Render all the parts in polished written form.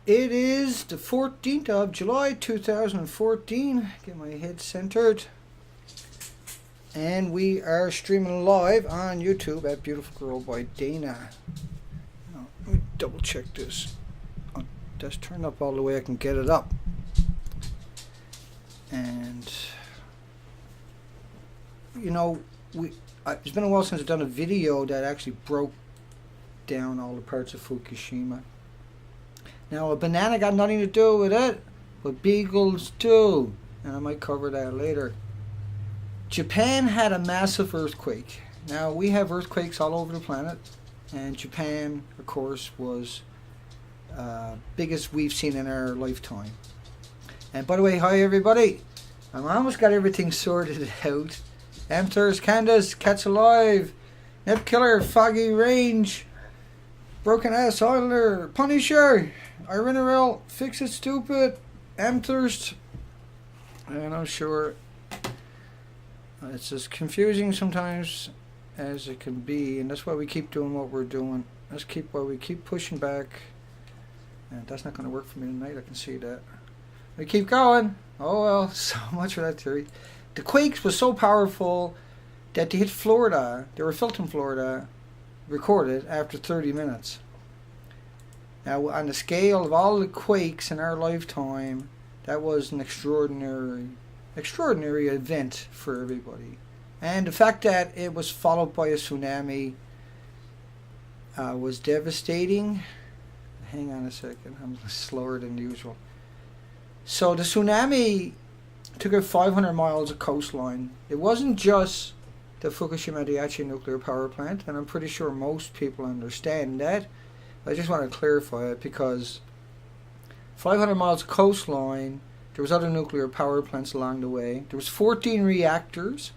It is the 14th of July 2014. Get my head centered. And we are streaming live on YouTube at Beautiful Girl by Dana. Now, let me double check this. Oh, that's turned up all the way I can get it up. And, you know, it's been a while since I've done a video that actually broke down all the parts of Fukushima. Now, a banana got nothing to do with it, but beagles do. And I might cover that later. Japan had a massive earthquake. Now, we have earthquakes all over the planet. And Japan, of course, was biggest we've seen in our lifetime. And by the way, hi everybody. I've almost got everything sorted out. Emthers, Candace, Cats Alive, Nip Killer, Foggy Range, Broken Ass Islander, Punisher, Irinarel, Fix It Stupid, Amthirst, and I'm sure it's as confusing sometimes as it can be, and that's why we keep doing what we're doing. That's why we keep pushing back, and that's not going to work for me tonight, I can see that. We keep going. Oh well, so much for that theory. The quakes was so powerful that they hit Florida. They were felt in Florida, recorded after 30 minutes. Now, on the scale of all the quakes in our lifetime, that was an extraordinary event for everybody. And the fact that it was followed by a tsunami was devastating. Hang on a second, I'm slower than usual. So the tsunami took out 500 miles of coastline. It wasn't just the Fukushima Daiichi nuclear power plant, and I'm pretty sure most people understand that. I just want to clarify it because 500 miles of coastline, there was other nuclear power plants along the way. There was 14 reactors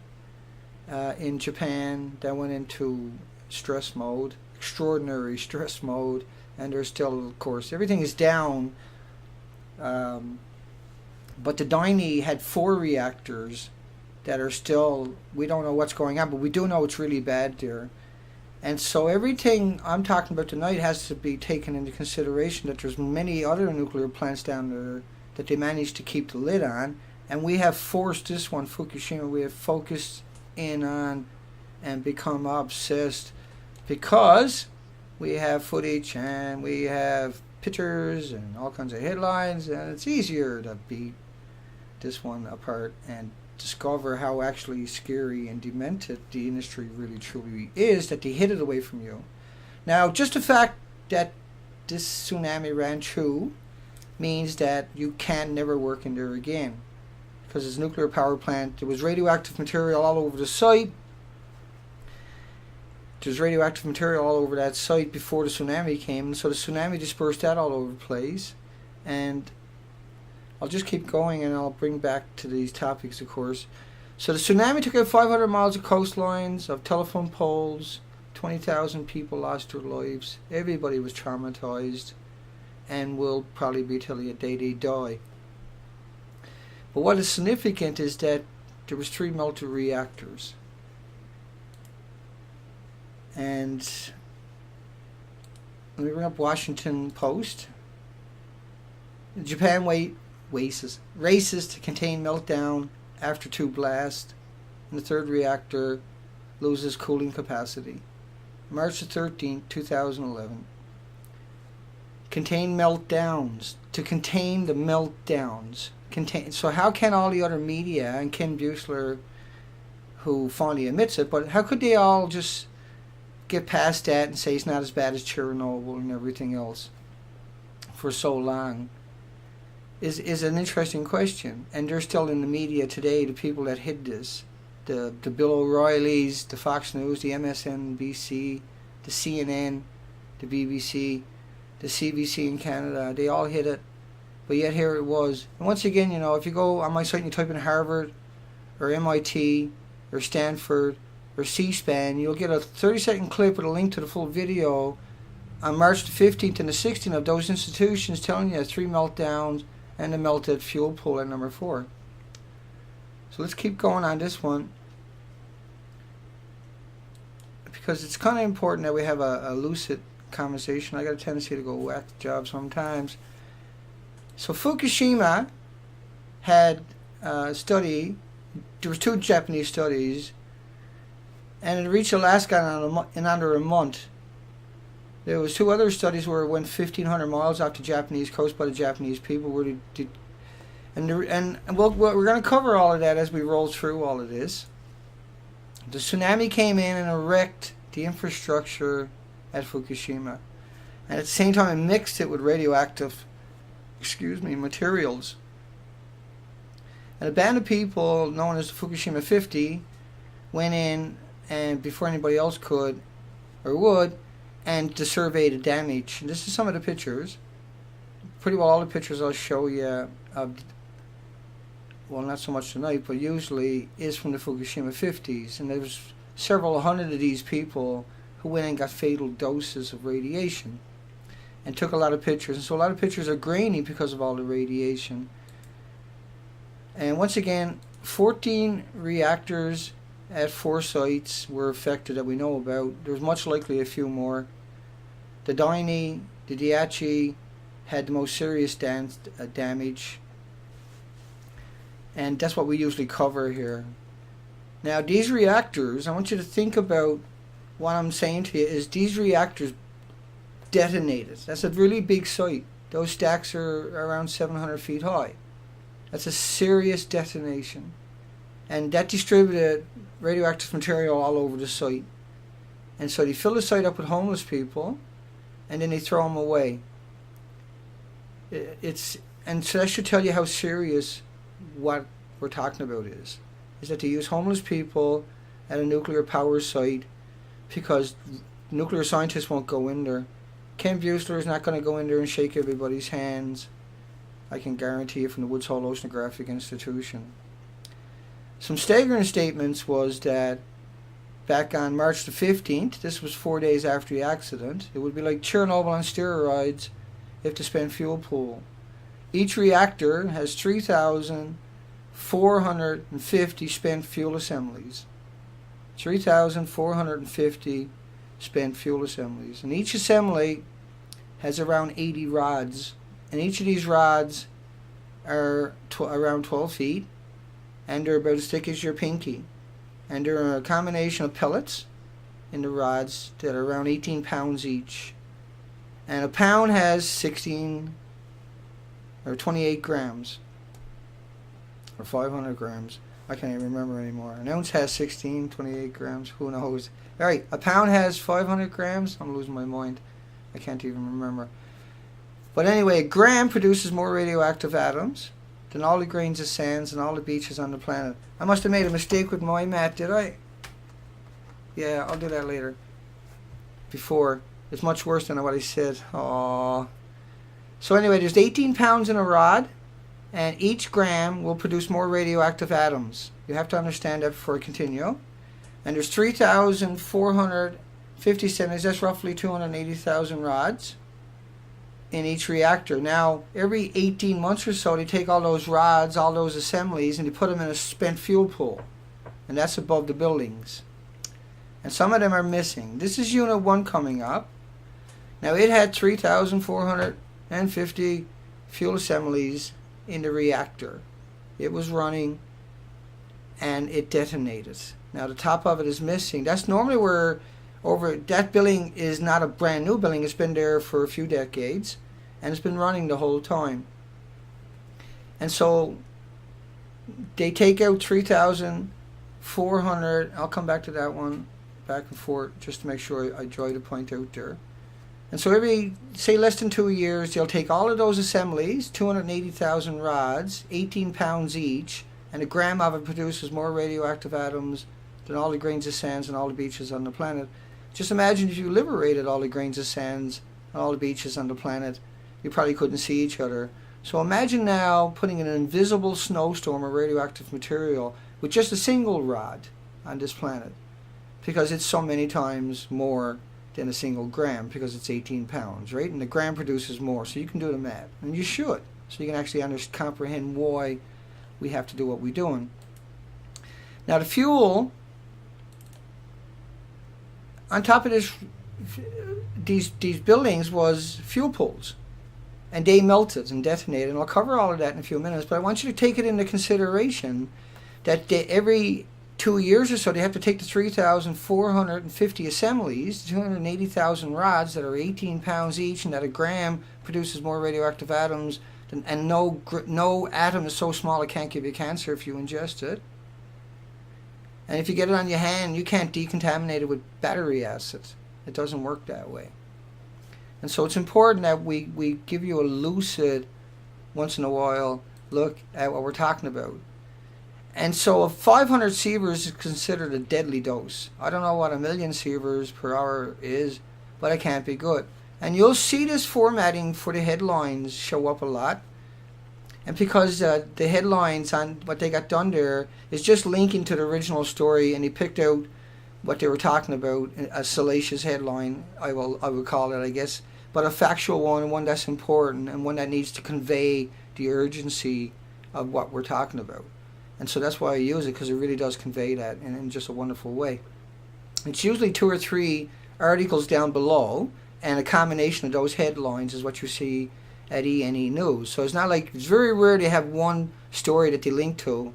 in Japan that went into stress mode, extraordinary stress mode, and there's still, of course, everything is down. But the Daini had 4 reactors that are still, we don't know what's going on, but we do know it's really bad there. And so everything I'm talking about tonight has to be taken into consideration that there's many other nuclear plants down there that they managed to keep the lid on. And we have forced this one, Fukushima, we have focused in on and become obsessed because we have footage and we have pictures and all kinds of headlines, and it's easier to beat this one apart and discover how actually scary and demented the industry really truly is, that they hid it away from you. Now, just the fact that this tsunami ran through means that you can never work in there again, because it's a nuclear power plant. There was radioactive material all over the site. There's radioactive material all over that site before the tsunami came, so the tsunami dispersed that all over the place. And I'll just keep going and I'll bring back to these topics, of course. So the tsunami took out 500 miles of coastlines, of telephone poles, 20,000 people lost their lives, everybody was traumatized, and will probably be till the day they die. But what is significant is that there was 3 melted reactors. And let me bring up Washington Post. Japan races to contain meltdown after 2 blasts, and the 3rd reactor loses cooling capacity. March the 13th, 2011. Contain meltdowns. To contain the meltdowns. So how can all the other media, and Ken Buechler, who finally admits it, but how could they all just get past that and say it's not as bad as Chernobyl and everything else for so long? Is an interesting question, and they're still in the media today. The people that hid this, the Bill O'Reillys, the Fox News, the MSNBC, the CNN, the BBC, the CBC in Canada, they all hid it, but yet here it was. And once again, you know, if you go on my site and you type in Harvard or MIT or Stanford or C-SPAN, you'll get a 30-second clip with a link to the full video on March the 15th and the 16th of those institutions telling you 3 meltdowns and the melted fuel pool at number 4. So let's keep going on this one, because it's kind of important that we have a lucid conversation. I got a tendency to go whack the job sometimes, So Fukushima had a study. There was 2 Japanese studies, and it reached Alaska in under a month. There was 2 other studies where it went 1,500 miles off the Japanese coast by the Japanese people. We're going to cover all of that as we roll through all of this. The tsunami came in and wrecked the infrastructure at Fukushima, and at the same time it mixed it with radioactive, materials. And a band of people known as the Fukushima 50 went in, and before anybody else could or would, and to survey the damage. And this is some of the pictures. Pretty well all the pictures I'll show you of, well, not so much tonight, but usually is from the Fukushima 50s. And there's several hundred of these people who went and got fatal doses of radiation and took a lot of pictures. And so a lot of pictures are grainy because of all the radiation. And once again, 14 reactors at 4 sites were affected that we know about. There's much likely a few more. The Daini, the Daiichi had the most serious damage. And that's what we usually cover here. Now these reactors, I want you to think about what I'm saying to you, is these reactors detonated. That's a really big site. Those stacks are around 700 feet high. That's a serious detonation. And that distributed radioactive material all over the site. And so they fill the site up with homeless people, and then they throw them away. And so that should tell you how serious what we're talking about is that they use homeless people at a nuclear power site because nuclear scientists won't go in there. Ken Buesler is not going to go in there and shake everybody's hands. I can guarantee you from the Woods Hole Oceanographic Institution. Some staggering statements was that back on March the 15th, this was 4 days after the accident, it would be like Chernobyl on steroids if the spent fuel pool. Each reactor has 3,450 spent fuel assemblies. 3,450 spent fuel assemblies. And each assembly has around 80 rods. And each of these rods are around 12 feet. And they're about as thick as your pinky. And they're a combination of pellets in the rods that are around 18 pounds each. And a pound has 16 or 28 grams. Or 500 grams. I can't even remember anymore. An ounce has 16, 28 grams. Who knows? Alright, a pound has 500 grams. I'm losing my mind. I can't even remember. But anyway, a gram produces more radioactive atoms than all the grains of sands and all the beaches on the planet. I must have made a mistake with my math, did I? Yeah, I'll do that later. Before. It's much worse than what I said. Aww. So anyway, there's 18 pounds in a rod, and each gram will produce more radioactive atoms. You have to understand that before I continue. And there's 3,450 centimeters, that's roughly 280,000 rods in each reactor. Now, every 18 months or so, they take all those rods, all those assemblies, and they put them in a spent fuel pool. And that's above the buildings. And some of them are missing. This is Unit 1 coming up. Now, it had 3,450 fuel assemblies in the reactor. It was running, and it detonated. Now, the top of it is missing. That's normally where that building is not a brand new building. It's been there for a few decades, and it's been running the whole time. And so they take out 3,400. I'll come back to that one, back and forth, just to make sure I draw the point out there. And so every, say, less than 2 years, they'll take all of those assemblies, 280,000 rods, 18 pounds each, and a gram of it produces more radioactive atoms than all the grains of sands and all the beaches on the planet. Just imagine if you liberated all the grains of sands and all the beaches on the planet, you probably couldn't see each other. So imagine now putting an invisible snowstorm of radioactive material with just a single rod on this planet, because it's so many times more than a single gram, because it's 18 pounds, right? And the gram produces more, so you can do the math, and you should, so you can actually comprehend why we have to do what we're doing. Now the fuel, on top of these buildings was fuel pools, and they melted and detonated. And I'll cover all of that in a few minutes, but I want you to take it into consideration that every 2 years or so they have to take the 3,450 assemblies, 280,000 rods that are 18 pounds each, and that a gram produces more radioactive atoms, and no atom is so small it can't give you cancer if you ingest it. And if you get it on your hand, you can't decontaminate it with battery acid. It doesn't work that way. And so it's important that we give you a lucid, once in a while, look at what we're talking about. And so 500 sieverts is considered a deadly dose. I don't know what 1,000,000 sieverts per hour is, but it can't be good. And you'll see this formatting for the headlines show up a lot. And because the headlines on what they got done there is just linking to the original story, and he picked out what they were talking about, a salacious headline, I would call it, I guess, but a factual one that's important, and one that needs to convey the urgency of what we're talking about. And so that's why I use it, because it really does convey that in just a wonderful way. It's usually 2 or 3 articles down below, and a combination of those headlines is what you see at ENE News. So it's not like, it's very rare to have one story that they link to.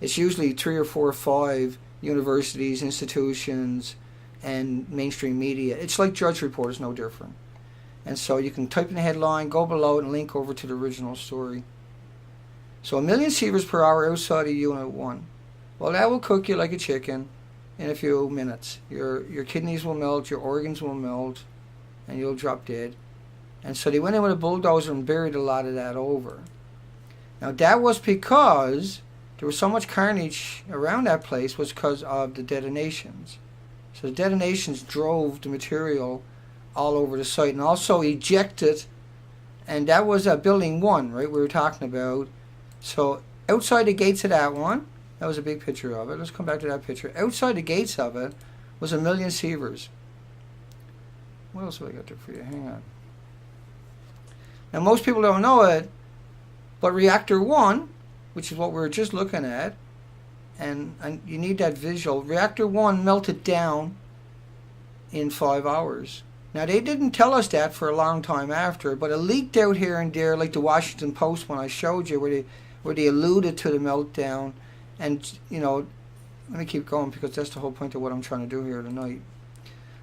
It's usually 3 or 4 or 5 universities, institutions, and mainstream media. It's like Drudge Report, it's no different. And so you can type in the headline, go below it, and link over to the original story. So 1,000,000 sieverts per hour outside of Unit 1. Well, that will cook you like a chicken in a few minutes. Your kidneys will melt, your organs will melt, and you'll drop dead. And so they went in with a bulldozer and buried a lot of that over. Now that was because there was so much carnage around that place, was because of the detonations. So the detonations drove the material all over the site, and also ejected, and that was building 1, right, we were talking about. So outside the gates of that one, that was a big picture of it. Let's come back to that picture. Outside the gates of it was 1,000,000 sieverts. What else have I got there for you? Hang on. Now most people don't know it, but reactor 1, which is what we were just looking at, and you need that visual, reactor 1 melted down in 5 hours. Now they didn't tell us that for a long time after, but it leaked out here and there, like the Washington Post when I showed you, where they alluded to the meltdown. And you know, let me keep going, because that's the whole point of what I'm trying to do here tonight.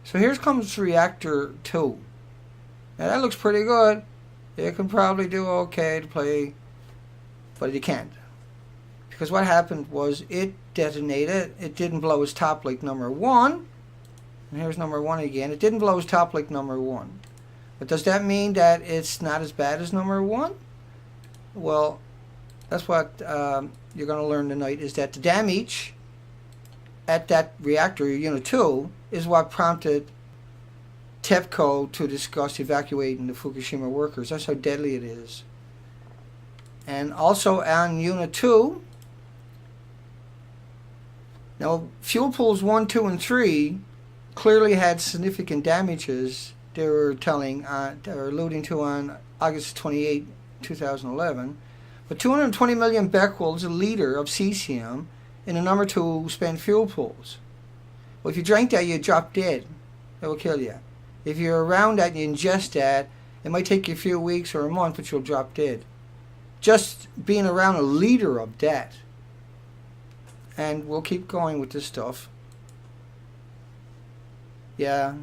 So here comes reactor 2. Now that looks pretty good. It can probably do okay to play, but you can't. Because what happened was it detonated. It didn't blow its top like number 1. And here's number 1 again. It didn't blow its top like number 1. But does that mean that it's not as bad as number 1? Well, that's what you're going to learn tonight, is that the damage at that reactor, Unit 2, is what prompted TEPCO to discuss evacuating the Fukushima workers. That's how deadly it is. And also on Unit 2, now fuel pools 1, 2, and 3 clearly had significant damages. They were alluding to on August 28, 2011. But 220 million becquerels a liter of cesium in the number 2 spent fuel pools. Well, if you drank that, you'd drop dead. It will kill you. If you're around that and you ingest that, it might take you a few weeks or a month, but you'll drop dead. Just being around a liter of that. And we'll keep going with this stuff. Yeah.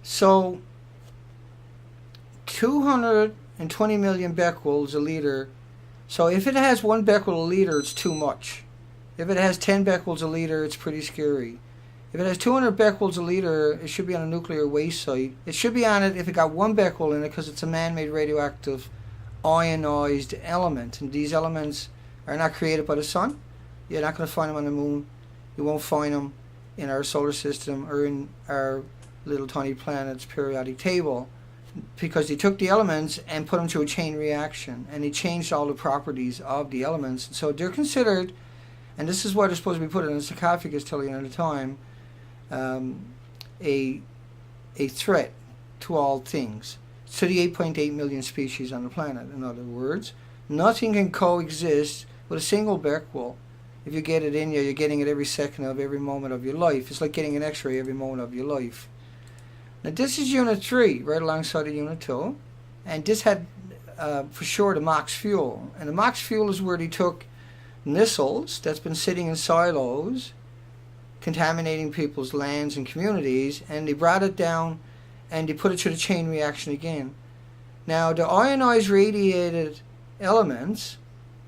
So 220 million becquerels a liter. So if it has 1 becquerel a liter, it's too much. If it has 10 becquerels a liter, it's pretty scary. If it has 200 becquerels a liter, it should be on a nuclear waste site. It should be on it if it got 1 becquerel in it, because it's a man-made radioactive ionized element. And these elements are not created by the sun. You're not going to find them on the moon. You won't find them in our solar system or in our little tiny planet's periodic table, because they took the elements and put them to a chain reaction, and they changed all the properties of the elements. So they're considered, and this is why they're supposed to be put in a sarcophagus till the end of the time, a threat to all things, to the 8.8 million species on the planet. In other words, nothing can coexist with a single becquerel. If you get it in you, you're getting it every second of every moment of your life. It's like getting an x-ray every moment of your life. Now this is Unit 3, right alongside of Unit 2. And this had, for sure, the MOX fuel. And the MOX fuel is where they took missiles that's been sitting in silos, contaminating people's lands and communities, and they brought it down and they put it through the chain reaction again. Now, the ionized radiated elements,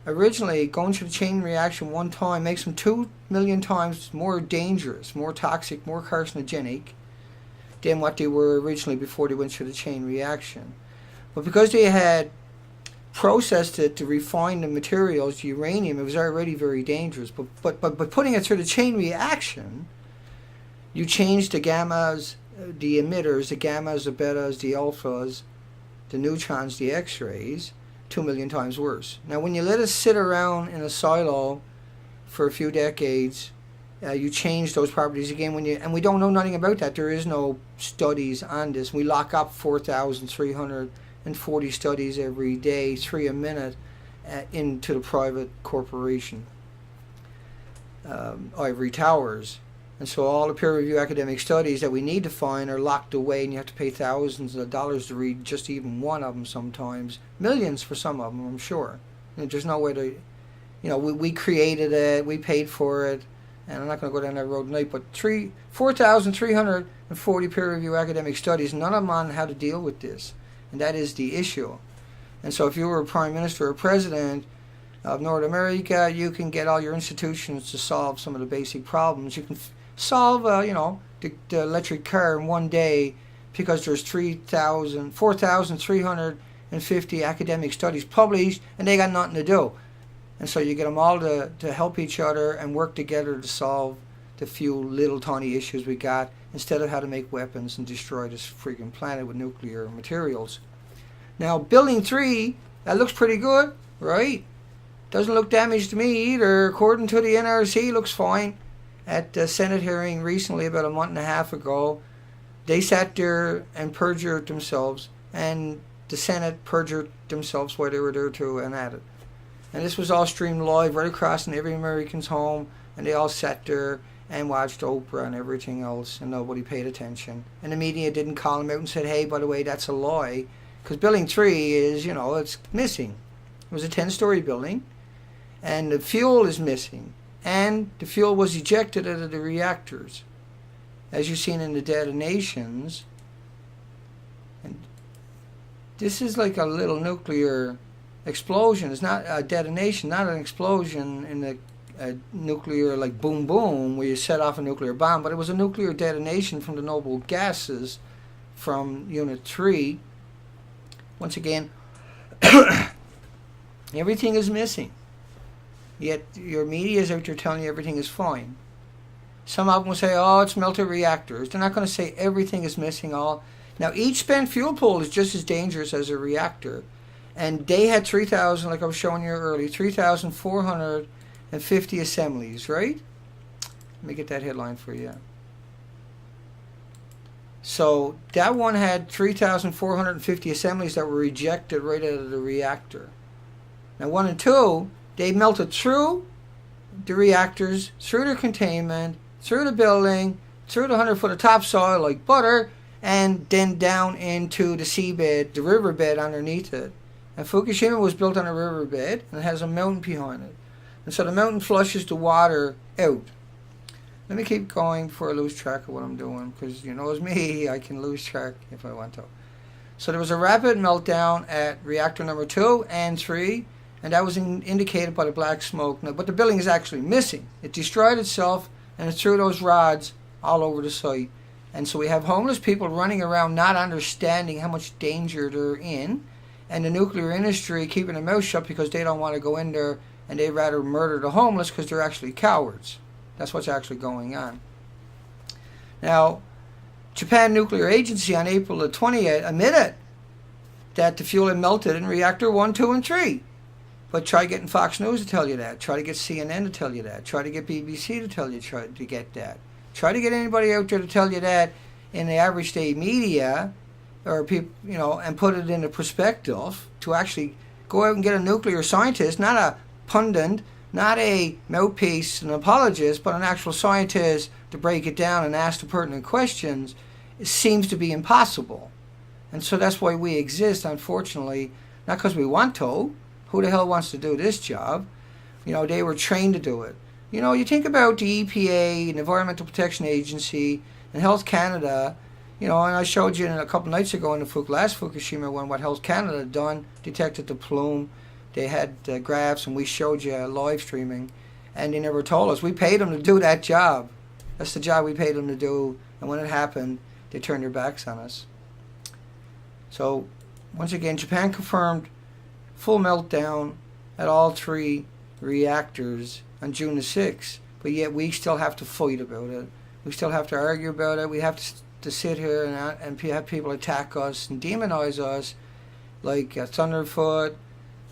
originally going through the chain reaction one time makes them 2 million times more dangerous, more toxic, more carcinogenic than what they were originally before they went through the chain reaction. But because they had processed it to refine the materials, the uranium, it was already very dangerous. But putting it through the chain reaction, you change the gammas, the emitters, the gammas, the betas, the alphas, the neutrons, the X-rays, 2 million times worse. Now, when you let it sit around in a silo for a few decades, you change those properties again. And we don't know nothing about that. There is no studies on this. We lock up 4,340 studies every day, 3 a minute, into the private corporation, ivory towers. And so all the peer-reviewed academic studies that we need to find are locked away, and you have to pay thousands of dollars to read just even one of them sometimes. Millions for some of them, I'm sure. And there's no way to, we created it, we paid for it, and I'm not going to go down that road tonight, but 4,340 peer-reviewed academic studies, none of them on how to deal with this. And that is the issue. And so if you were a prime minister or president of North America, you can get all your institutions to solve some of the basic problems. You can solve, the electric car in one day because there's 4,350 academic studies published, and they got nothing to do. And so you get them all to help each other and work together to solve the few little tiny issues we got, instead of how to make weapons and destroy this freaking planet with nuclear materials. Now, Building 3, that looks pretty good, right? Doesn't look damaged to me either. According to the NRC, looks fine. At the Senate hearing recently, about a month and a half ago, they sat there and perjured themselves, and the Senate perjured themselves while they were there too and at it. And this was all streamed live right across in every American's home, and they all sat there and watched Oprah and everything else, and nobody paid attention. And the media didn't call them out and said, hey, by the way, that's a lie, because Building 3 is, it's missing. It was a 10-story building, and the fuel is missing. And the fuel was ejected out of the reactors, as you've seen in the detonations. And this is like a little nuclear explosion. It's not a detonation, not an explosion in the nuclear, like boom boom, where you set off a nuclear bomb, but it was a nuclear detonation from the noble gases from Unit 3. Once again, everything is missing. Yet your media is out there telling you everything is fine. Some of them will say, oh, it's melted reactors. They're not going to say everything is missing all. Now, each spent fuel pool is just as dangerous as a reactor. And they had 3,000, like I was showing you earlier, 3,450 assemblies, right? Let me get that headline for you. So that one had 3,450 assemblies that were rejected right out of the reactor. Now, 1 and 2, they melted through the reactors, through the containment, through the building, through the 100 foot of topsoil like butter, and then down into the seabed, the riverbed underneath it. And Fukushima was built on a riverbed, and it has a mountain behind it. And so the mountain flushes the water out. Let me keep going before I lose track of what I'm doing, because you know as me, I can lose track if I want to. So there was a rapid meltdown at reactor number 2 and 3, and that was indicated by the black smoke. Now, but the building is actually missing. It destroyed itself, and it threw those rods all over the site. And so we have homeless people running around not understanding how much danger they're in, and the nuclear industry keeping their mouth shut because they don't want to go in there, and they'd rather murder the homeless because they're actually cowards. That's what's actually going on. Now, Japan Nuclear Agency on April the 20th admitted that the fuel had melted in reactor 1, 2, and 3. But try getting Fox News to tell you that. Try to get CNN to tell you that. Try to get BBC to tell you to get that. Try to get anybody out there to tell you that in the average day media, or people, and put it into perspective, to actually go out and get a nuclear scientist, not a pundit, not a mouthpiece, an apologist, but an actual scientist to break it down and ask the pertinent questions. It seems to be impossible. And so that's why we exist, unfortunately, not because we want to. Who the hell wants to do this job? They were trained to do it. You think about the EPA, the Environmental Protection Agency, and Health Canada. And I showed you a couple nights ago in the last Fukushima one what Health Canada had done, detected the plume. They had graphs, and we showed you live streaming. And they never told us. We paid them to do that job. That's the job we paid them to do. And when it happened, they turned their backs on us. So, once again, Japan confirmed full meltdown at all 3 reactors on June the 6th. But yet we still have to fight about it. We still have to argue about it. We have to sit here and have people attack us and demonize us like Thunderfoot,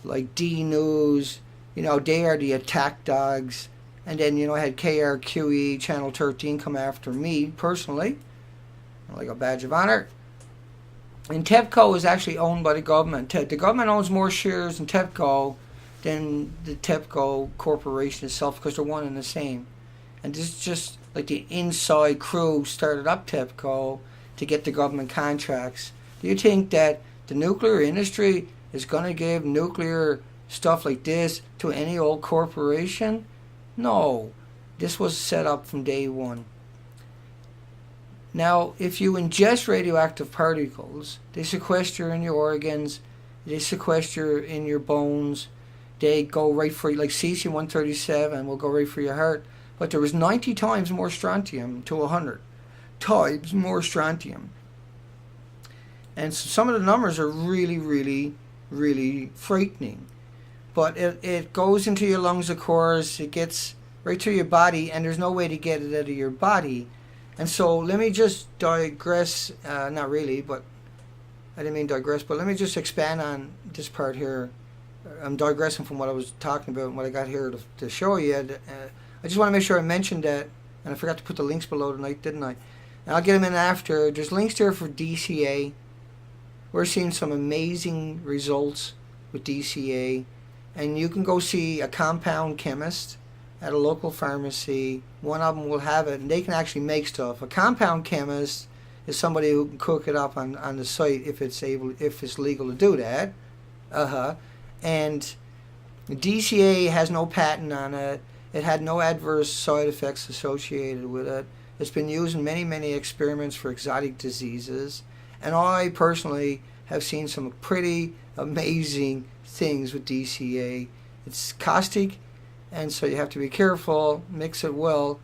like D News. They are the attack dogs. And then, I had KRQE, Channel 13 come after me personally, like a badge of honor. And TEPCO is actually owned by the government. The government owns more shares in TEPCO than the TEPCO corporation itself because they're one and the same. And this is just like the inside crew started up TEPCO to get the government contracts. Do you think that the nuclear industry is going to give nuclear stuff like this to any old corporation? No. This was set up from day one. Now, if you ingest radioactive particles, they sequester in your organs, they sequester in your bones, they go right for, like cesium-137 will go right for your heart. But there was 90 times more strontium to 100 times more strontium. And so some of the numbers are really, really, really frightening. But it goes into your lungs, of course, it gets right to your body, and there's no way to get it out of your body. And so let me just digress, not really, but I didn't mean digress, but let me just expand on this part here. I'm digressing from what I was talking about and what I got here to show you. I just want to make sure I mentioned that, and I forgot to put the links below tonight, didn't I? And I'll get them in after. There's links there for DCA. We're seeing some amazing results with DCA, and you can go see a compound chemist at a local pharmacy. One of them will have it, and they can actually make stuff. A compound chemist is somebody who can cook it up on the site if it's legal to do that. And DCA has no patent on it. It had no adverse side effects associated with it. It's been used in many, many experiments for exotic diseases. And I personally have seen some pretty amazing things with DCA. It's caustic, and so you have to be careful, mix it well.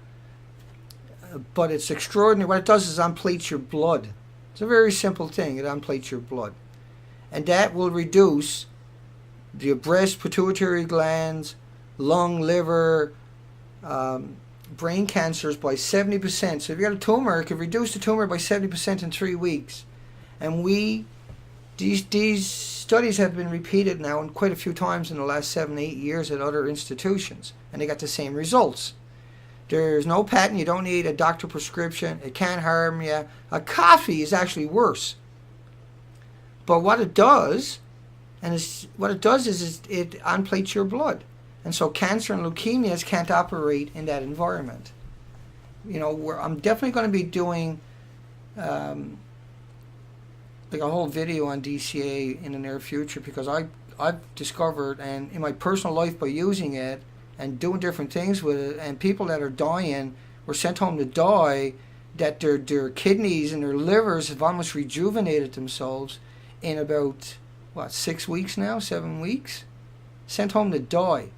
But it's extraordinary. What it does is unplates your blood. It's a very simple thing. It unplates your blood. And that will reduce your breast, pituitary glands, lung, liver, brain cancers by 70%. So if you got a tumor, it could reduce the tumor by 70% in 3 weeks. And these studies have been repeated now and quite a few times in the last 7-8 years at other institutions, and they got the same results. There's no patent. You don't need a doctor prescription. It can't harm you. A coffee is actually worse. But what it does, is it unplates your blood. And so cancer and leukemias can't operate in that environment. I'm definitely going to be doing like a whole video on DCA in the near future, because I've discovered, and in my personal life by using it and doing different things with it, and people that are dying were sent home to die, that their kidneys and their livers have almost rejuvenated themselves in about 6 weeks now, 7 weeks, sent home to die.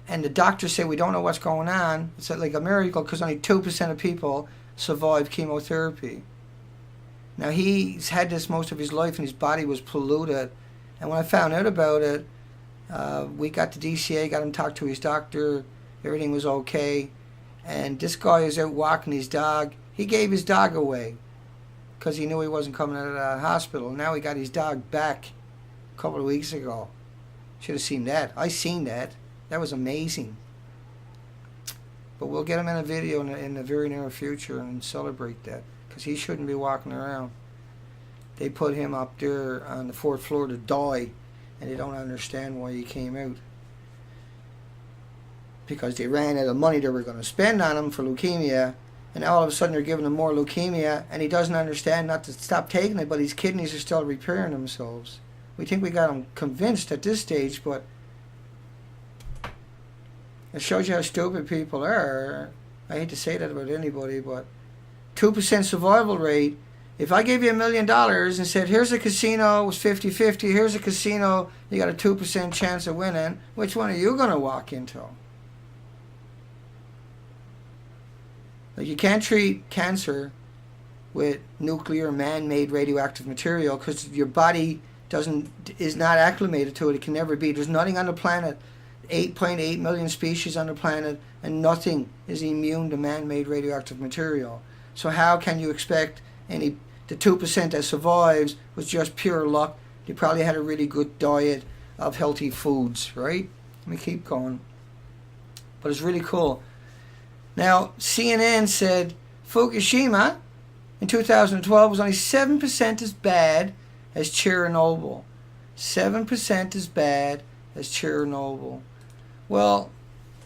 And the doctors say we don't know what's going on. It's like a miracle because only 2% of people survive chemotherapy. Now, he's had this most of his life and his body was polluted. And when I found out about it, we got to DCA, got him to talk to his doctor. Everything was okay. And this guy is out walking his dog. He gave his dog away because he knew he wasn't coming out of the hospital. Now he got his dog back a couple of weeks ago. Should have seen that. I seen that. That was amazing. But we'll get him in a video in the very near future and celebrate that, because he shouldn't be walking around. They put him up there on the 4th floor to die, and they don't understand why he came out. Because they ran out of money they were going to spend on him for leukemia, and all of a sudden they're giving him more leukemia, and he doesn't understand not to stop taking it, but his kidneys are still repairing themselves. We think we got him convinced at this stage, but it shows you how stupid people are. I hate to say that about anybody, but 2% survival rate. If I gave you $1 million and said, here's a casino, it was 50-50, here's a casino, you got a 2% chance of winning, which one are you going to walk into? Like, you can't treat cancer with nuclear man-made radioactive material because your body is not acclimated to it. It can never be. There's nothing on the planet, 8.8 million species on the planet, and nothing is immune to man-made radioactive material. So how can you expect the 2% that survives was just pure luck? They probably had a really good diet of healthy foods, right? Let me keep going. But it's really cool. Now, CNN said Fukushima in 2012 was only 7% as bad as Chernobyl. 7% as bad as Chernobyl. Well,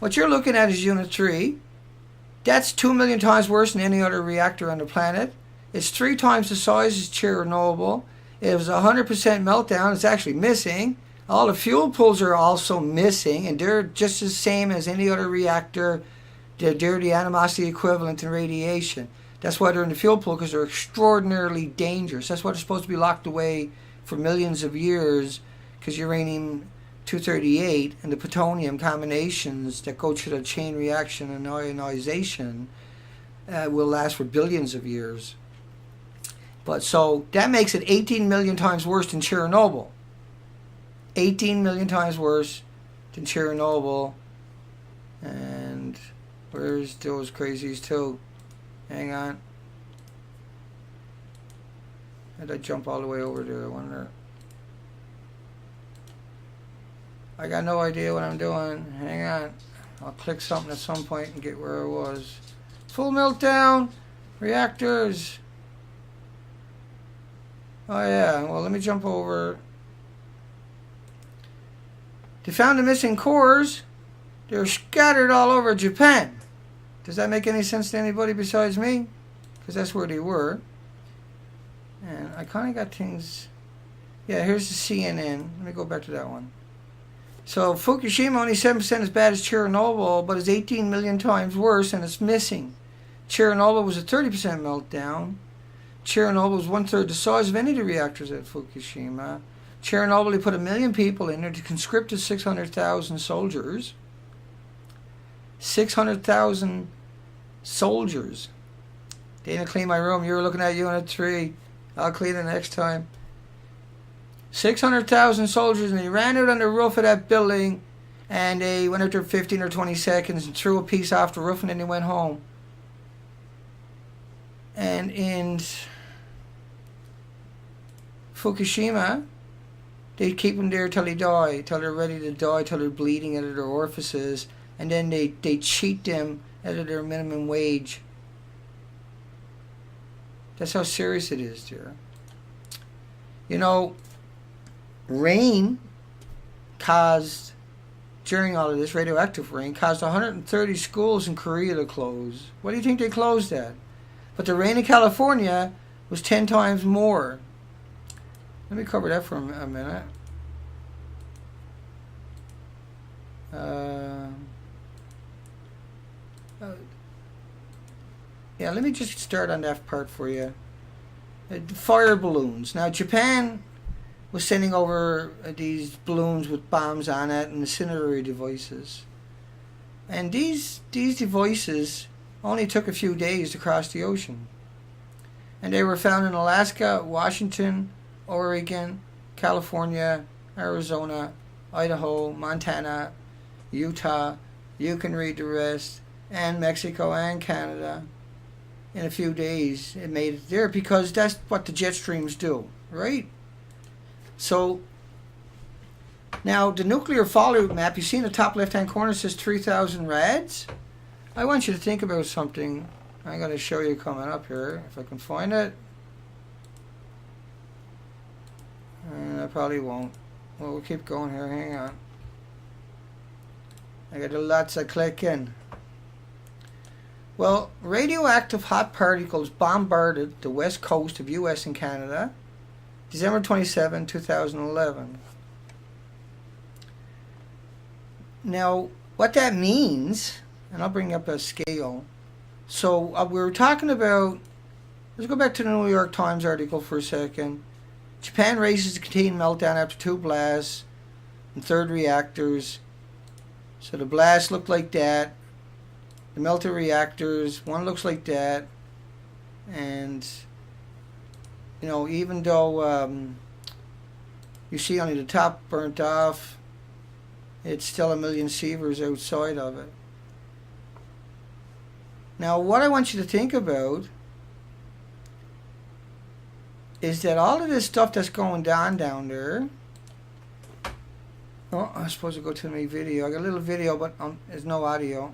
what you're looking at is Unit 3. That's 2 million times worse than any other reactor on the planet. It's 3 times the size as Chernobyl. It was a 100% meltdown. It's actually missing. All the fuel pools are also missing, and they're just the same as any other reactor. They're the animosity equivalent in radiation. That's why they're in the fuel pool, because they're extraordinarily dangerous. That's why they're supposed to be locked away for millions of years, because uranium-238 and the plutonium combinations that go through the chain reaction and ionization will last for billions of years. But so that makes it 18 million times worse than Chernobyl. 18 million times worse than Chernobyl. And where's those crazies too? Hang on. How'd I jump all the way over there? I wonder. I got no idea what I'm doing. Hang on. I'll click something at some point and get where I was. Full meltdown. Reactors. Oh yeah. Well, let me jump over. They found the missing cores. They're scattered all over Japan. Does that make any sense to anybody besides me? Because that's where they were. And I kind of got things... Yeah, here's the CNN. Let me go back to that one. So Fukushima only 7% as bad as Chernobyl, but is 18 million times worse, and it's missing. Chernobyl was a 30% meltdown. Chernobyl was 1/3 the size of any of the reactors at Fukushima. Chernobyl, they put 1 million people in there. They conscripted 600,000 soldiers. 600,000 soldiers. They didn't clean my room. You were looking at Unit 3. I'll clean it next time. 600,000 soldiers, and they ran out on the roof of that building, and they went out there 15 or 20 seconds and threw a piece off the roof, and then they went home. And in Fukushima, they keep them there till they die, till they're ready to die, till they're bleeding out of their orifices, and then they cheat them out of their minimum wage. That's how serious it is, dear. You know, rain caused, during all of this, radioactive rain, caused 130 schools in Korea to close. What do you think they closed at? But the rain in California was 10 times more. Let me cover that for a minute. Yeah, let me just start on that part for you. Fire balloons. Now, Japan was sending over these balloons with bombs on it and incendiary devices. And these devices only took a few days to cross the ocean. And they were found in Alaska, Washington, Oregon, California, Arizona, Idaho, Montana, Utah, you can read the rest, and Mexico and Canada. In a few days, it made it there because that's what the jet streams do, right? So, now the nuclear fallout map, you see in the top left-hand corner, it says 3,000 rads. I want you to think about something I'm going to show you coming up here, if I can find it. And I probably won't. Well, we'll keep going here. Hang on. I got lots of clicking. Well, radioactive hot particles bombarded the west coast of U.S. and Canada, December 27, 2011. Now, what that means, and I'll bring up a scale. So we were talking about, let's go back to the New York Times article for a second. Japan races to contain meltdown after 2 blasts in third reactors. So the blast looked like that. The melted reactors, one looks like that. And, you know, even though you see only the top burnt off, it's still a million sievers outside of it. Now, what I want you to think about is that all of this stuff that's going down there. Oh, I'm supposed to go to my video. I got a little video, but there's no audio.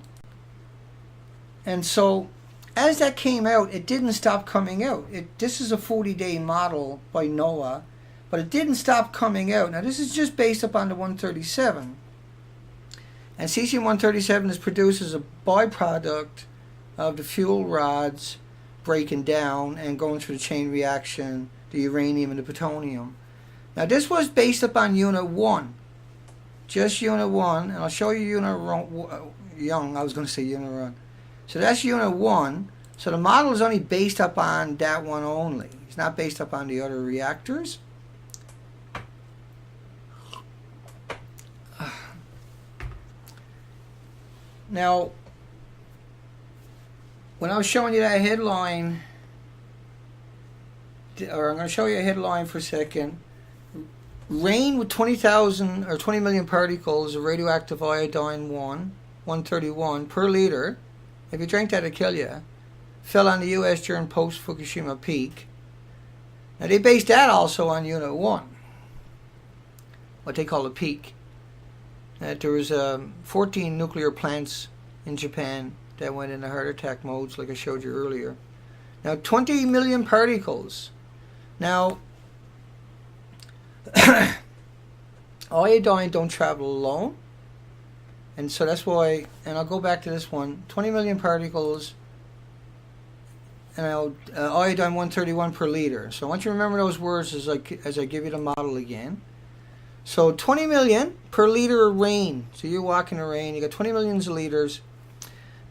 And so, as that came out, it didn't stop coming out. This is a 40-day model by NOAA, but it didn't stop coming out. Now, this is just based upon the 137. And cesium-137 is produced as a byproduct of the fuel rods breaking down and going through the chain reaction, the uranium and the plutonium. Now, this was based upon Unit 1. Just Unit 1, and I'll show you Unit 1. I was going to say Unit 1. So that's Unit 1. So the model is only based upon that one only. It's not based upon the other reactors. Now, when I was showing you that headline, or I'm going to show you a headline for a second. Rain with 20,000 or 20 million particles of radioactive iodine 131 per liter. If you drink that, it'll kill you. Fell on the U.S. during post-Fukushima peak. Now, they based that also on Unit 1, what they call a peak. There was 14 nuclear plants in Japan that went into heart attack modes, like I showed you earlier. Now, 20 million particles. Now, iodine don't travel alone. And so that's why, and I'll go back to this one, 20 million particles, and iodine 131 per liter. So I want you to remember those words as I give you the model again. So 20 million per liter of rain. So you're walking in rain, you got 20 millions of liters.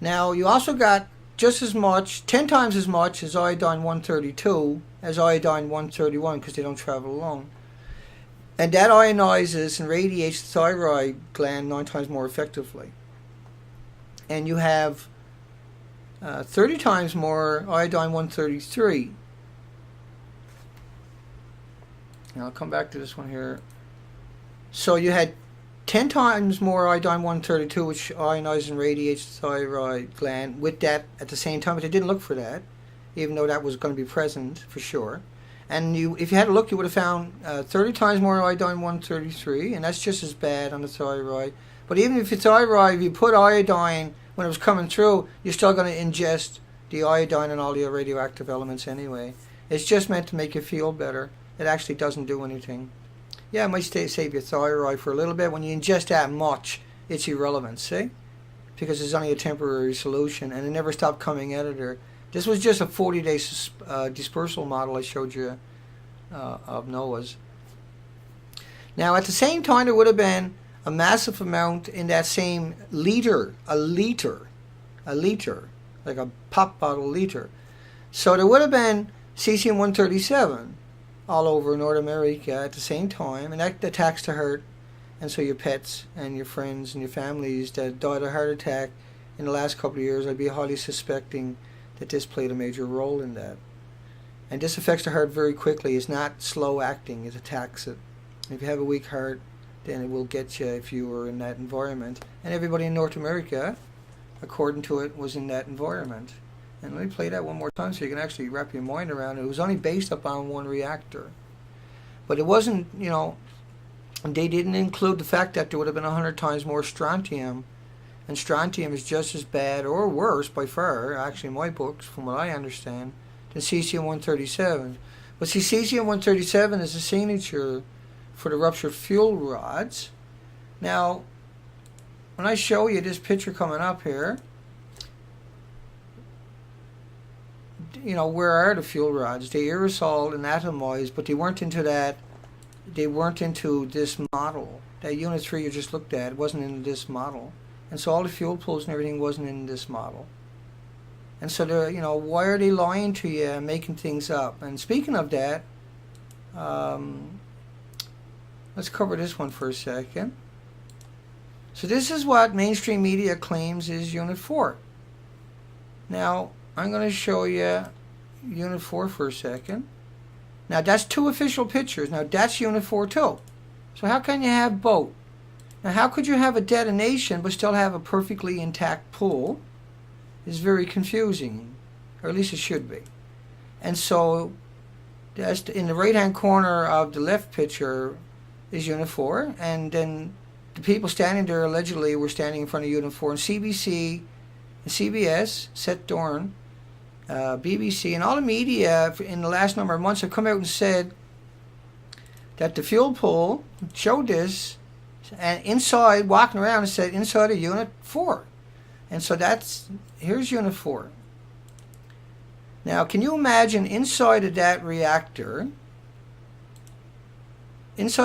Now you also got just as much, 10 times as much as iodine 132 as iodine 131 because they don't travel alone. And that ionizes and radiates the thyroid gland 9 times more effectively. And you have 30 times more iodine 133. Now I'll come back to this one here. So you had 10 times more iodine 132, which ionizes and radiates the thyroid gland with that at the same time, but they didn't look for that, even though that was going to be present for sure. And if you had a look, you would have found 30 times more iodine 133, and that's just as bad on the thyroid. But even if your thyroid, if you put iodine when it was coming through, you're still going to ingest the iodine and all the radioactive elements anyway. It's just meant to make you feel better. It actually doesn't do anything. Yeah, it might save your thyroid for a little bit. When you ingest that much, it's irrelevant, see? Because it's only a temporary solution, and it never stopped coming out of there. This was just a 40-day dispersal model I showed you of NOAA's. Now, at the same time, there would have been a massive amount in that same liter, a liter, like a pop bottle liter. So there would have been cesium-137 all over North America at the same time, and that attacks the heart. And so your pets and your friends and your families that died of heart attack in the last couple of years, I'd be highly suspecting that this played a major role in that. And this affects the heart very quickly. It's not slow acting, it attacks it. If you have a weak heart, then it will get you if you were in that environment. And everybody in North America, according to it, was in that environment. And let me play that one more time so you can actually wrap your mind around it. It was only based upon one reactor. But it wasn't, you know, they didn't include the fact that there would have been 100 times more strontium. And strontium is just as bad or worse by far, actually in my books, from what I understand, than cesium-137. But see, cesium-137 is a signature for the ruptured fuel rods. Now, when I show you this picture coming up here, where are the fuel rods? They aerosol and atomized, but they weren't into that. They weren't into this model. That Unit 3 you just looked at wasn't in this model. And so all the fuel pools and everything wasn't in this model. And so they're, why are they lying to you and making things up? And speaking of that, let's cover this one for a second. So this is what mainstream media claims is Unit 4. Now, I'm going to show you Unit 4 for a second. Now, that's two official pictures. Now, that's Unit 4 too. So how can you have both? Now, how could you have a detonation but still have a perfectly intact pool? It's very confusing, or at least it should be. And so, that's in the right-hand corner of the left picture is Unit 4, and then the people standing there allegedly were standing in front of Unit 4, and CBC, and CBS, Seth Dorn, BBC, and all the media in the last number of months have come out and said that the fuel pool showed this, and inside, walking around, it said inside of Unit 4. And so here's Unit 4. Now, can you imagine inside of that reactor, there's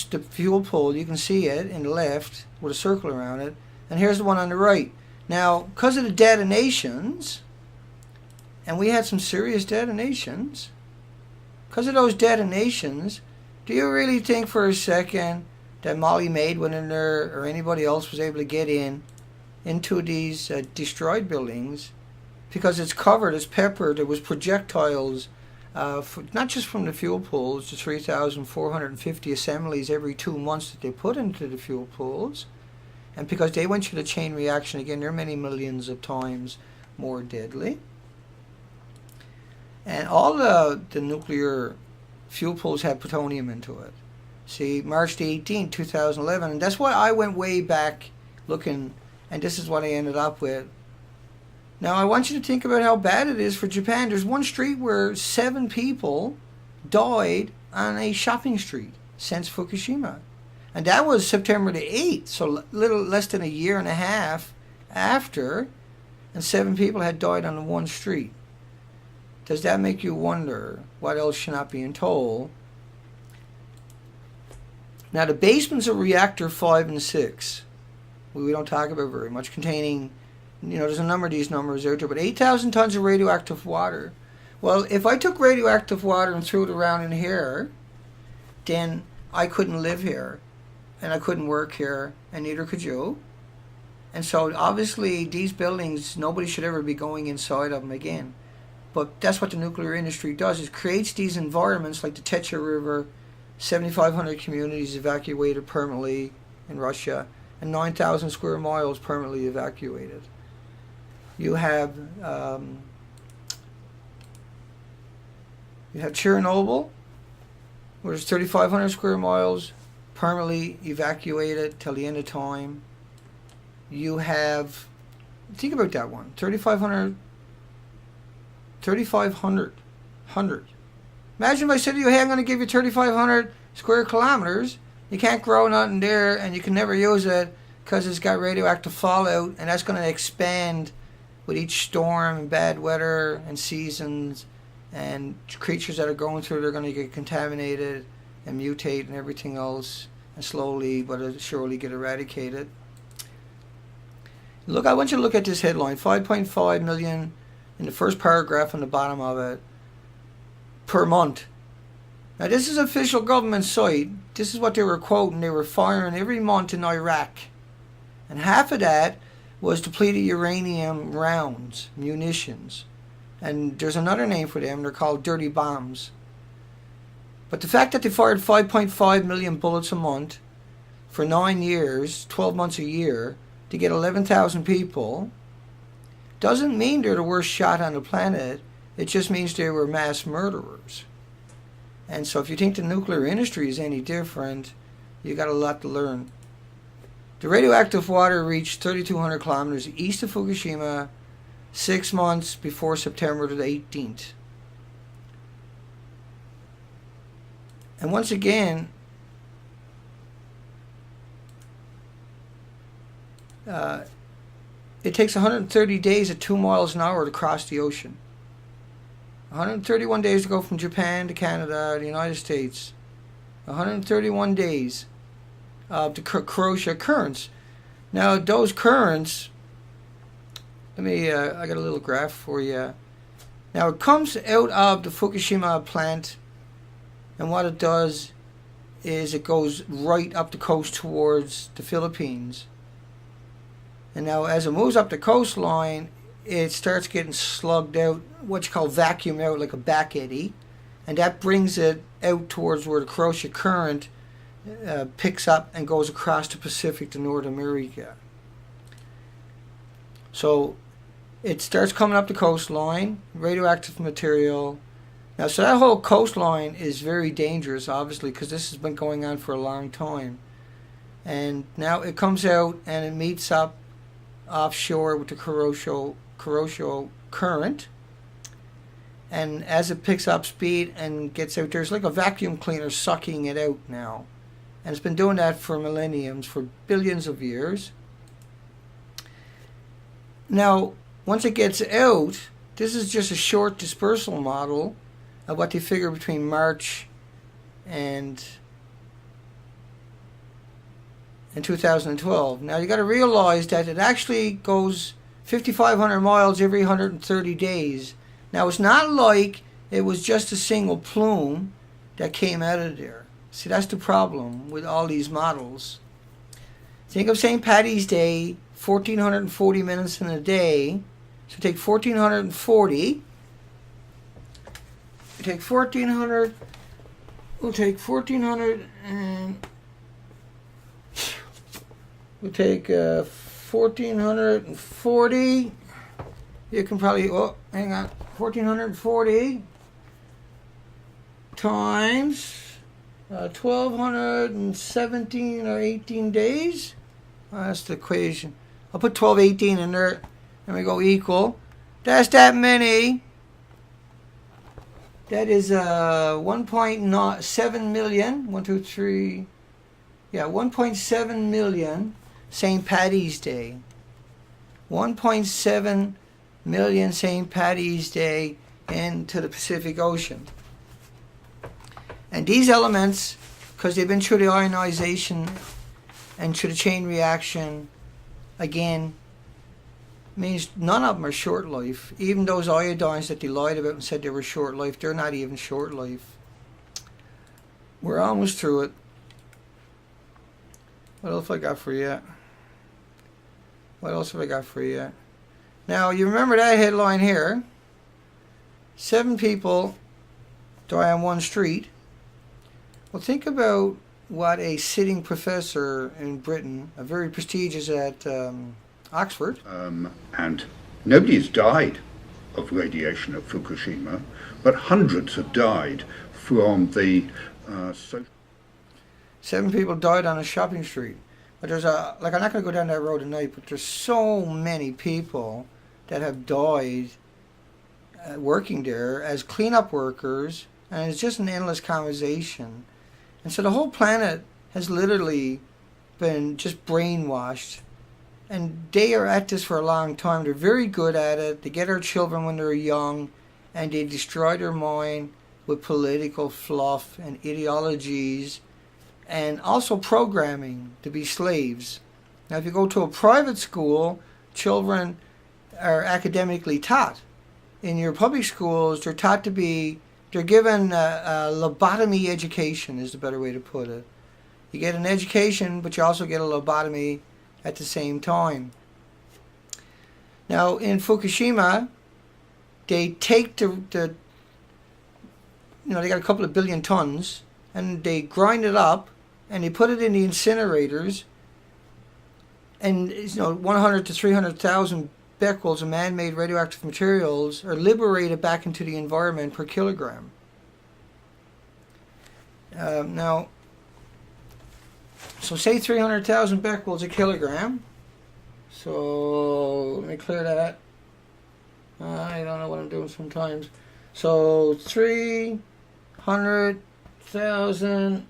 the fuel pool, you can see it in the left with a circle around it, and here's the one on the right. Now, because of the detonations, and we had some serious detonations, because of those detonations, do you really think for a second that Molly Maid went in there, or anybody else was able to get into these destroyed buildings? Because it's covered, it's peppered, there was projectiles, not just from the fuel pools, the 3,450 assemblies every 2 months that they put into the fuel pools. And because they went through the chain reaction, again, they're many millions of times more deadly. And all the nuclear fuel pools had plutonium into it. See, March the 18th, 2011, and that's why I went way back looking, and this is what I ended up with. Now, I want you to think about how bad it is for Japan. There's one street where 7 people died on a shopping street since Fukushima. And that was September the 8th, so little less than a year and a half after, and 7 people had died on the one street. Does that make you wonder what else you're not being told? Now, the basements of reactor 5 and 6, we don't talk about very much, containing, there's a number of these numbers out there, but 8,000 tons of radioactive water. Well, if I took radioactive water and threw it around in here, then I couldn't live here, and I couldn't work here, and neither could you. And so, obviously, these buildings, nobody should ever be going inside of them again. But that's what the nuclear industry does. It creates these environments like the Techa River, 7,500 communities evacuated permanently in Russia, and 9,000 square miles permanently evacuated. You have Chernobyl, where there's 3,500 square miles permanently evacuated till the end of time. You have, think about that one, 3,500. Imagine if I said to you, hey, I'm going to give you 3,500 square kilometers. You can't grow nothing there, and you can never use it because it's got radioactive fallout, and that's going to expand with each storm and bad weather and seasons, and creatures that are going through, they're going to get contaminated and mutate and everything else, and slowly but surely get eradicated. Look, I want you to look at this headline, 5.5 million in the first paragraph on the bottom of it, per month. Now, this is official government site. This is what they were quoting. They were firing every month in Iraq. And half of that was depleted uranium rounds, munitions. And there's another name for them. They're called dirty bombs. But the fact that they fired 5.5 million bullets a month for 9 years, 12 months a year, to get 11,000 people, doesn't mean they're the worst shot on the planet. It just means they were mass murderers. And so if you think the nuclear industry is any different, you got a lot to learn. The radioactive water reached 3,200 kilometers east of Fukushima 6 months before September the 18th. And once again, it takes 130 days at 2 miles an hour to cross the ocean. 131 days to go from Japan to Canada, the United States. 131 days of the Croatia currents. Now, those currents, I got a little graph for you. Now, it comes out of the Fukushima plant, and what it does is it goes right up the coast towards the Philippines. And now, as it moves up the coastline, it starts getting slugged out, what you call vacuum out, like a back eddy, and that brings it out towards where the Croatia current picks up and goes across the Pacific to North America. So it starts coming up the coastline, radioactive material. Now, so that whole coastline is very dangerous, obviously, because this has been going on for a long time. And now it comes out and it meets up offshore with the Croatia current. And as it picks up speed and gets out there, it's like a vacuum cleaner sucking it out now. And it's been doing that for millenniums, for billions of years. Now, once it gets out, this is just a short dispersal model of what they figure between March and 2012. Now, you got to realize that it actually goes 5,500 miles every 130 days. Now, it's not like it was just a single plume that came out of there. See, that's the problem with all these models. Think of St. Paddy's Day, 1,440 minutes in a day. So take 1,440. Take 1,400. We'll take 1,400 and we'll take 1,440. You can probably, hang on, 1,440 times 1,217 or 18 days. That's the equation. I'll put 1218 in there, and we go equal. That's that many. That is 1.7 million. 1, 2, 3. Yeah, 1.7 million St. Paddy's Day. 1.7 million St. Paddy's Day into the Pacific Ocean. And these elements, because they've been through the ionization and through the chain reaction, again, means none of them are short life. Even those iodines that they lied about and said they were short life, they're not even short life. We're almost through it. What else have I got for you? What else have I got for you? Now, you remember that headline here. 7 people die on one street. Well, think about what a sitting professor in Britain, a very prestigious at Oxford. And nobody has died of radiation at Fukushima, but hundreds have died from the... 7 people died on a shopping street. But there's I'm not going to go down that road tonight, but there's so many people that have died working there as cleanup workers, and it's just an endless conversation. And so the whole planet has literally been just brainwashed. And they are at this for a long time. They're very good at it. They get our children when they're young, and they destroy their mind with political fluff and ideologies, and also programming to be slaves. Now, if you go to a private school, children are academically taught. In your public schools, they're taught to be, they're given a lobotomy education, is the better way to put it. You get an education, but you also get a lobotomy at the same time. Now, in Fukushima, they take they got a couple of billion tons, and they grind it up, and they put it in the incinerators, and 100 to 300,000 becquerels of man-made radioactive materials are liberated back into the environment per kilogram. Now, so say 300,000 becquerels a kilogram. So let me clear that. I don't know what I'm doing sometimes. So 300,000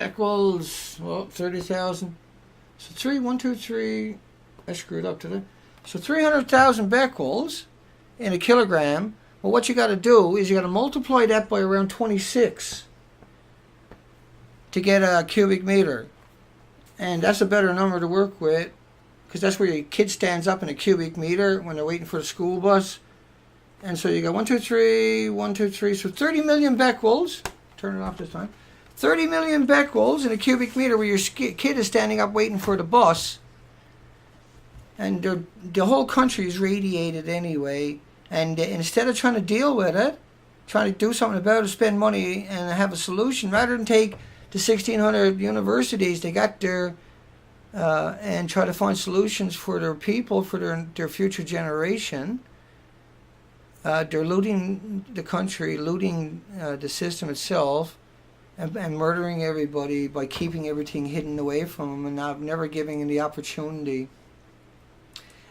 equals 30,000. So 1, 2, 3, I screwed up, did I? So 300,000 becquerels in a kilogram. Well, what you got to do is you got to multiply that by around 26 to get a cubic meter. And that's a better number to work with, because that's where your kid stands up in a cubic meter when they're waiting for the school bus. And so you got 1, 2, 3, 1, 2, 3. So 30 million becquerels. Turn it off this time. 30 million becquerels in a cubic meter where your kid is standing up waiting for the bus. And the whole country is radiated anyway. And instead of trying to deal with it, trying to do something about it, spend money and have a solution, rather than take the 1,600 universities they got there and try to find solutions for their people, for their future generation, they're looting the country, looting the system itself, and murdering everybody by keeping everything hidden away from them and never giving them the opportunity.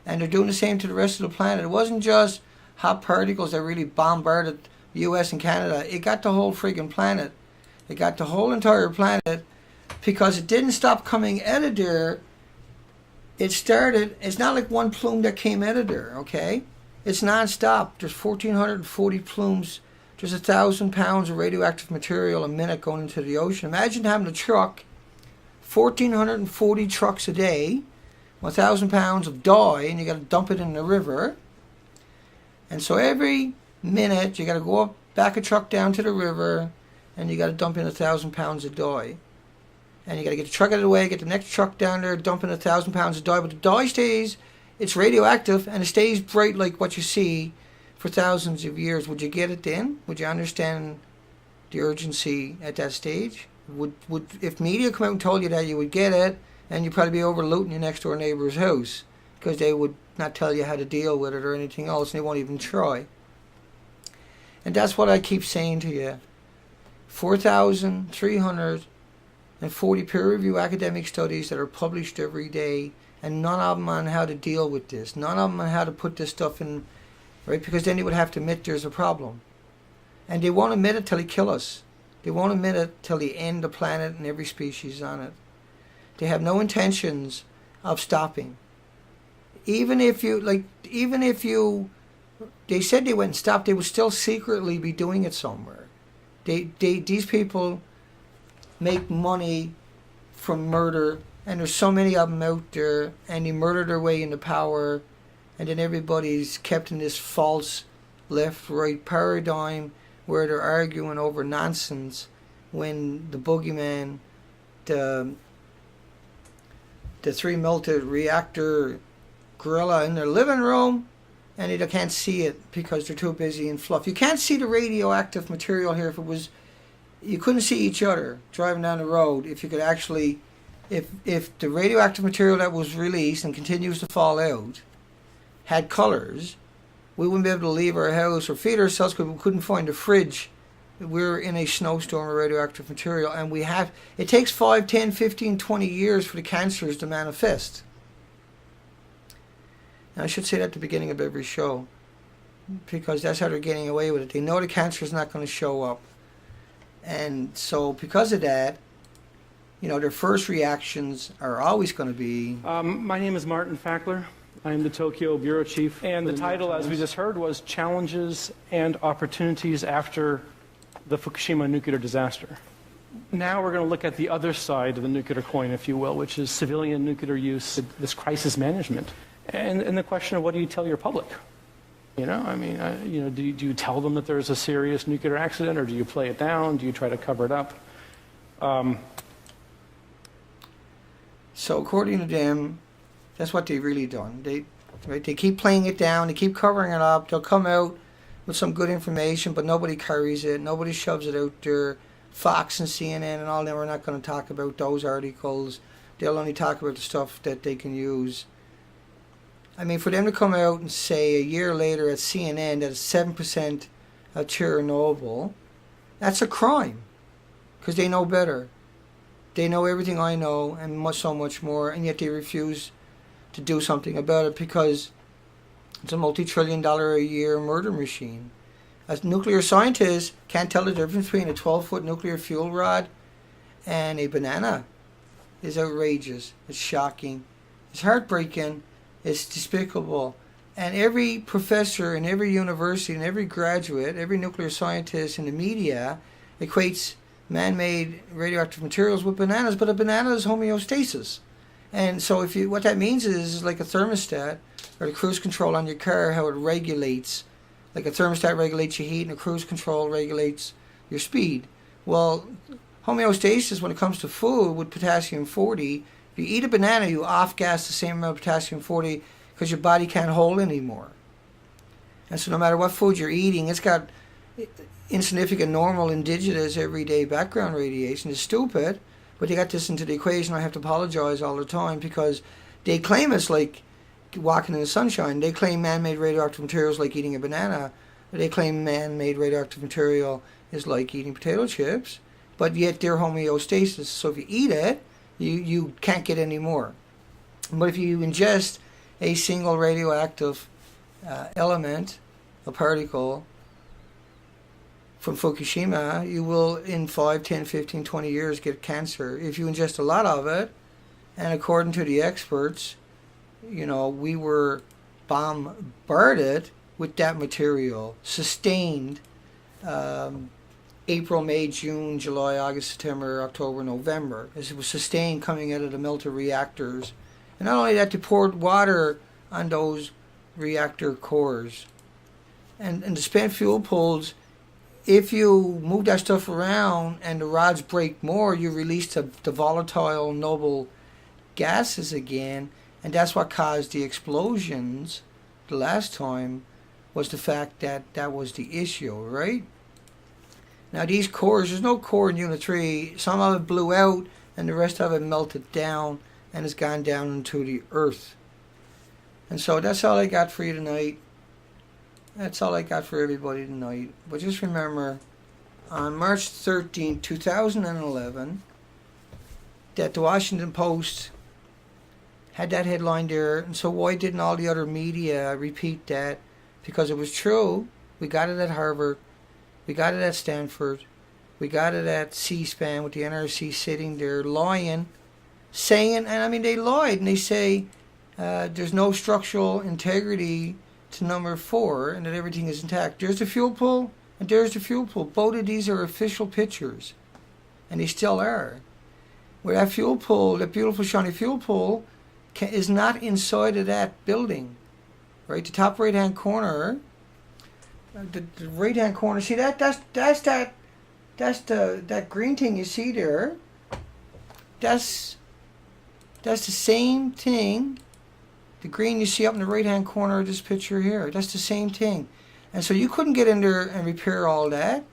And they're doing the same to the rest of the planet. It wasn't just hot particles that really bombarded the US and Canada. It got the whole friggin' planet. It got the whole entire planet because it didn't stop coming out of there. It started, it's not like one plume that came out of there, okay? It's non-stop. There's 1,440 plumes. There's 1,000 pounds of radioactive material a minute going into the ocean. Imagine having a truck, 1,440 trucks a day, 1,000 pounds of dye, and you got to dump it in the river. And so every minute you got to go up, back a truck down to the river, and you got to dump in 1,000 pounds of dye. And you got to get the truck out of the way, get the next truck down there, dump in 1,000 pounds of dye. But the dye stays, it's radioactive, and it stays bright like what you see for thousands of years. Would you get it then? Would you understand the urgency at that stage? Would if media come out and told you that, you would get it, and you'd probably be over looting your next door neighbor's house because they would not tell you how to deal with it or anything else, and they won't even try. And that's what I keep saying to you. 4,340 peer-reviewed academic studies that are published every day, and none of them on how to deal with this. None of them on how to put this stuff in, right? Because then they would have to admit there's a problem. And they won't admit it till they kill us. They won't admit it till they end the planet and every species on it. They have no intentions of stopping. Even if they said they went and stopped, they would still secretly be doing it somewhere. These people make money from murder, and there's so many of them out there, and they murder their way into power, and then everybody's kept in this false left-right paradigm where they're arguing over nonsense when the boogeyman, the three melted reactor gorilla in their living room, and they can't see it because they're too busy in fluff. You can't see the radioactive material here. You couldn't see each other driving down the road if you could actually, if the radioactive material that was released and continues to fall out had colors, we wouldn't be able to leave our house or feed ourselves because we couldn't find a fridge. We're in a snowstorm of radioactive material, and it takes 5, 10, 15, 20 years for the cancers to manifest. And I should say that at the beginning of every show, because that's how they're getting away with it. They know the cancer is not going to show up. And so because of that, their first reactions are always going to be... My name is Martin Fackler. I am the Tokyo Bureau Chief. And the title, as we just heard, was Challenges and Opportunities After the Fukushima Nuclear Disaster. Now we're going to look at the other side of the nuclear coin, if you will, which is civilian nuclear use, this crisis management. And the question of what do you tell your public? Do you tell them that there's a serious nuclear accident, or do you play it down? Do you try to cover it up? So according to them, that's what they've really done. They keep playing it down. They keep covering it up. They'll come out with some good information, but nobody carries it. Nobody shoves it out there. Fox and CNN and all them are not going to talk about those articles. They'll only talk about the stuff that they can use. I mean, for them to come out and say a year later at CNN that it's 7% of Chernobyl, that's a crime. Because they know better. They know everything I know and so much more, and yet they refuse to do something about it because it's a multi-trillion-dollar a year murder machine. A nuclear scientist can't tell the difference between a 12-foot nuclear fuel rod and a banana. It's outrageous. It's shocking. It's heartbreaking. It's despicable. And every professor in every university and every graduate, every nuclear scientist in the media equates man-made radioactive materials with bananas, but a banana is homeostasis. And so what that means is like a thermostat or the cruise control on your car, how it regulates. Like a thermostat regulates your heat and a cruise control regulates your speed. Well, homeostasis when it comes to food with potassium 40, if you eat a banana, you off-gas the same amount of potassium 40 because your body can't hold anymore. And so no matter what food you're eating, it's got insignificant, normal, indigenous, everyday background radiation. It's stupid, but they got this into the equation. I have to apologize all the time because they claim it's like walking in the sunshine. They claim man-made radioactive materials like eating a banana. They claim man-made radioactive material is like eating potato chips, but yet they're homeostasis. So if you eat it, you can't get any more. But if you ingest a single radioactive element, a particle, from Fukushima, you will in 5, 10, 15, 20 years get cancer. If you ingest a lot of it, and according to the experts, we were bombarded with that material, sustained April, May, June, July, August, September, October, November. As it was sustained coming out of the melted reactors. And not only that, they poured water on those reactor cores. And the spent fuel pools, if you move that stuff around and the rods break more, you release the volatile noble gases again. And that's what caused the explosions the last time, was the fact that that was the issue, right? Now these cores, there's no core in Unit 3. Some of it blew out and the rest of it melted down and has gone down into the earth. And so that's all I got for you tonight. That's all I got for everybody tonight. But just remember, on March 13, 2011, that the Washington Post had that headline there. And so why didn't all the other media repeat that? Because it was true. We got it at Harvard. We got it at Stanford. We got it at C-SPAN with the NRC sitting there lying, saying, and I mean they lied, and they say there's no structural integrity to number 4 and that everything is intact. There's the fuel pool and there's the fuel pool. Both of these are official pictures, and they still are. Where that fuel pool, that beautiful shiny fuel pool, is not inside of that building, right? The top right-hand corner, the right-hand corner. See that green thing you see there. That's the same thing. The green you see up in the right-hand corner of this picture here. That's the same thing. And so you couldn't get in there and repair all that.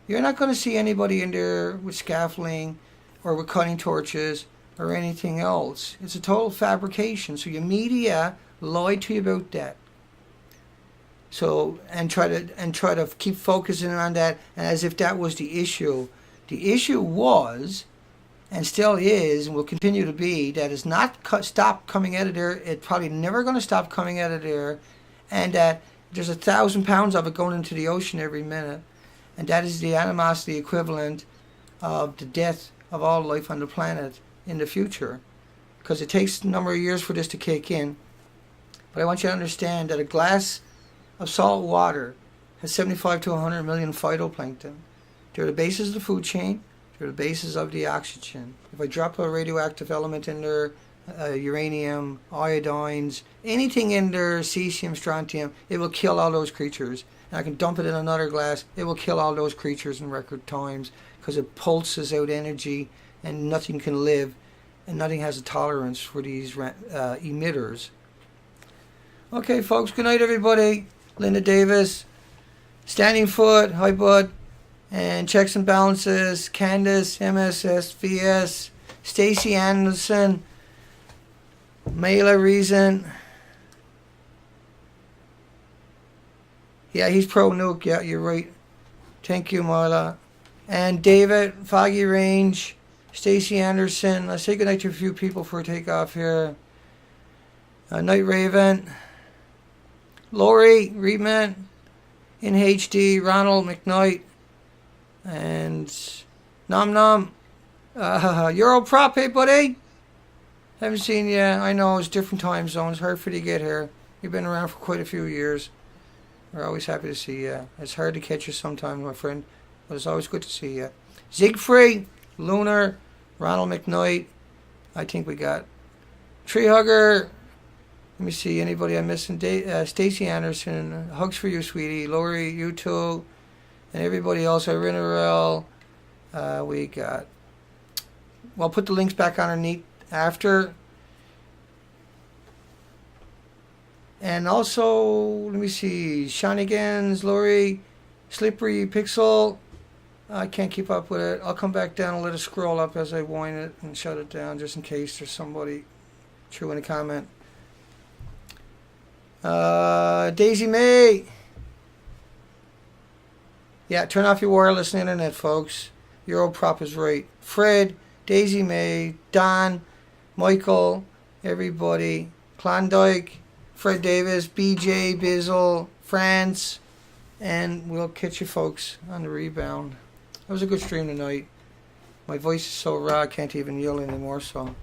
You're not going to see anybody in there with scaffolding or with cutting torches or anything else. It's a total fabrication. So your media lied to you about that. So and try to keep focusing on that, and as if that was the issue. The issue was, and still is, and will continue to be, that it's not stopped coming out of there. It's probably never going to stop coming out of there, and that there's 1,000 pounds of it going into the ocean every minute, and that is the animosity equivalent of the death of all life on the planet in the future, because it takes a number of years for this to kick in. But I want you to understand that a glass of salt water has 75 to 100 million phytoplankton. They're the basis of the food chain. They're the basis of the oxygen. If I drop a radioactive element in there, uranium, iodines, anything in there, cesium, strontium, it will kill all those creatures. And I can dump it in another glass, it will kill all those creatures in record times, because it pulses out energy and nothing can live, and nothing has a tolerance for these emitters. Okay, folks, good night, everybody. Linda Davis, Standing Foot, Hi Bud, and Checks and Balances, Candace, MSS, VS, Stacy Anderson, Mayla Reason. Yeah, he's pro-nuke. Yeah, you're right. Thank you, Marla. And David, Foggy Range, Stacy Anderson. Let's say goodnight to a few people for a takeoff here. Night Raven, Lori Reedman, in HD, Ronald McKnight, and Nom Nom. Euro Prop, hey buddy. Haven't seen you. I know it's different time zones. Hard for you to get here. You've been around for quite a few years. We're always happy to see you. It's hard to catch you sometimes, my friend, but it's always good to see you. Siegfried, Lunar, Ronald McKnight. I think we got Tree Hugger. Let me see, anybody I'm missing? Stacy Anderson, hugs for you, sweetie. Lori, you too. And everybody else, Irina. We got, well, I'll put the links back underneath after. And also, let me see, Shanigans, Lori, Slippery Pixel. I can't keep up with it. I'll come back down and let it scroll up as I wind it and shut it down just in case there's somebody true in a comment. Daisy May. Yeah, turn off your wireless internet, folks. Europrop is right. Fred, Daisy May, Don, Michael, everybody, Klondike, Fred Davis, BJ, Bizzle, France, and we'll catch you folks on the rebound. That was a good stream tonight. My voice is so raw I can't even yell anymore, so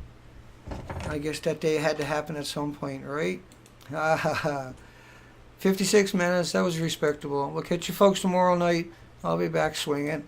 I guess that day had to happen at some point, right? 56 minutes, that was respectable. We'll catch you folks tomorrow night. I'll be back swinging.